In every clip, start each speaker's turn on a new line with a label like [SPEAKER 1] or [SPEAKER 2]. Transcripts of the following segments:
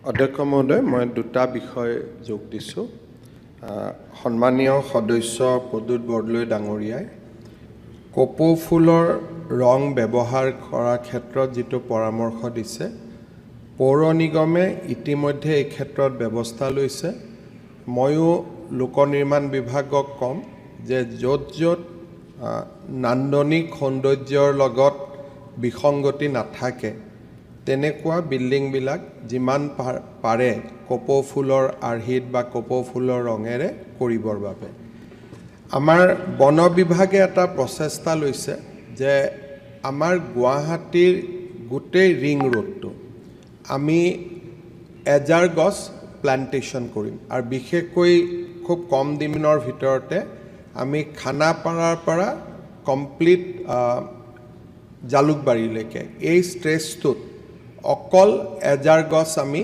[SPEAKER 1] অধ্যক্ষ মহোদয়, মই দুটা বিষয় যোগ দিছোঁ। সন্মানীয় সদস্য প্ৰদ্যুৎ বৰদলৈ ডাঙৰীয়াই কপৌ ফুলৰ ৰং ব্যৱহাৰ কৰাৰ ক্ষেত্ৰত যিটো পৰামৰ্শ দিছে, পৌৰ নিগমে ইতিমধ্যে এই ক্ষেত্ৰত ব্যৱস্থা লৈছে। ময়ো লোক নিৰ্মাণ বিভাগক ক'ম যে য'ত নান্দনিক সৌন্দৰ্যৰ লগত বিসংগতি নাথাকে তেনেকুৱা বিল্ডিংবিলাক যিমান পাৰে কপৌ ফুলৰ আৰ্হিত বা কপৌ ফুলৰ ৰঙেৰে কৰিবৰ বাবে আমাৰ বন বিভাগে এটা প্ৰচেষ্টা লৈছে যে আমাৰ গুৱাহাটীৰ গোটেই ৰিং ৰোডটো আমি এজাৰ গছ প্লান্টেশ্যন কৰিম আৰু বিশেষকৈ খুব কম দিনৰ ভিতৰতে আমি খানাপাৰাৰ পৰা কমপ্লিট জালুকবাৰীলৈকে এই ষ্ট্ৰেচটোত অকল এজাৰ গছ আমি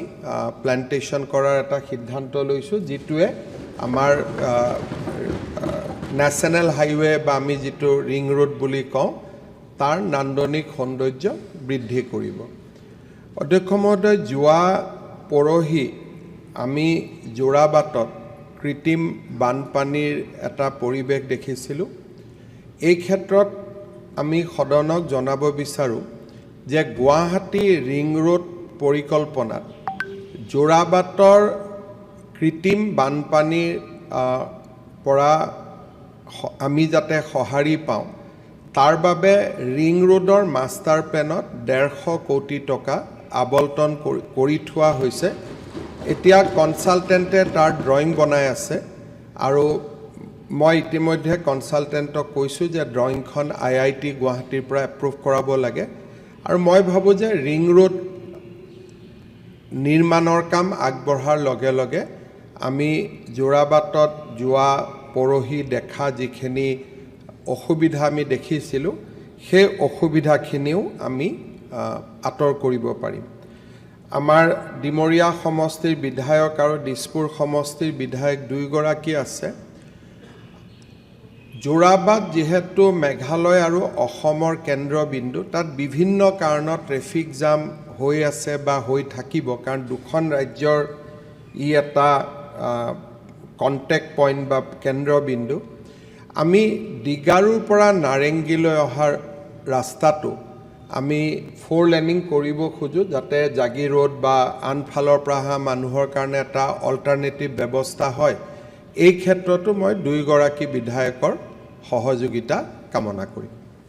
[SPEAKER 1] প্লান্টেশ্যন কৰাৰ এটা সিদ্ধান্ত লৈছোঁ, যিটোৱে আমাৰ নেশ্যনেল হাইৱে বা আমি যিটো ৰিং ৰোড বুলি কওঁ তাৰ নান্দনিক সৌন্দৰ্য বৃদ্ধি কৰিব। অধ্যক্ষ মহোদয়, যোৱা পৰহি আমি যোৰাবাটত কৃত্ৰিম বানপানীৰ এটা পৰিৱেশ দেখিছিলোঁ। এই ক্ষেত্ৰত আমি সদনক জনাব বিচাৰোঁ যে গুৱাহাটী ৰিং ৰোড পৰিকল্পনাত যোৰাবাটৰ কৃত্ৰিম বানপানীৰ পৰা আমি যাতে সঁহাৰি পাওঁ তাৰ বাবে ৰিং ৰোডৰ মাষ্টাৰ প্লেনত 150 কোটি টকা আবণ্টন কৰি থোৱা হৈছে। এতিয়া কনচালটেণ্টে তাৰ ড্ৰয়িং বনাই আছে আৰু মই ইতিমধ্যে কনচালটেণ্টক কৈছোঁ যে ড্ৰয়িংখন IIT গুৱাহাটীৰ পৰা এপ্ৰুভ কৰাব লাগে আৰু মই ভাবোঁ যে ৰিং ৰোড নিৰ্মাণৰ কাম আগবঢ়াৰ লগে লগে আমি যোৰাবাটত যোৱা পৰহি দেখা যিখিনি অসুবিধা আমি দেখিছিলোঁ সেই অসুবিধাখিনিও আমি আঁতৰ কৰিব পাৰিম। আমাৰ ডিমৰীয়া সমষ্টিৰ বিধায়ক আৰু দিছপুৰ সমষ্টিৰ বিধায়ক দুয়োগৰাকী আছে। যোৰাবাট যিহেতু মেঘালয় আৰু অসমৰ কেন্দ্ৰবিন্দু, তাত বিভিন্ন কাৰণত ট্ৰেফিক জাম হৈ আছে বা হৈ থাকিব, কাৰণ দুখন ৰাজ্যৰ ই এটা কণ্টেক্ট পইণ্ট বা কেন্দ্ৰবিন্দু। আমি ডিগাৰুৰ পৰা নাৰেংগীলৈ অহাৰ ৰাস্তাটো আমি 4 লেনিং কৰিব খোজোঁ, যাতে জাগি ৰোড বা আনফালৰ পৰা অহা মানুহৰ কাৰণে এটা অল্টাৰনেটিভ ব্যৱস্থা হয়। এই ক্ষেত্ৰতো মই দুয়োগৰাকী বিধায়কৰ সহযোগিতা কামনা কৰিম।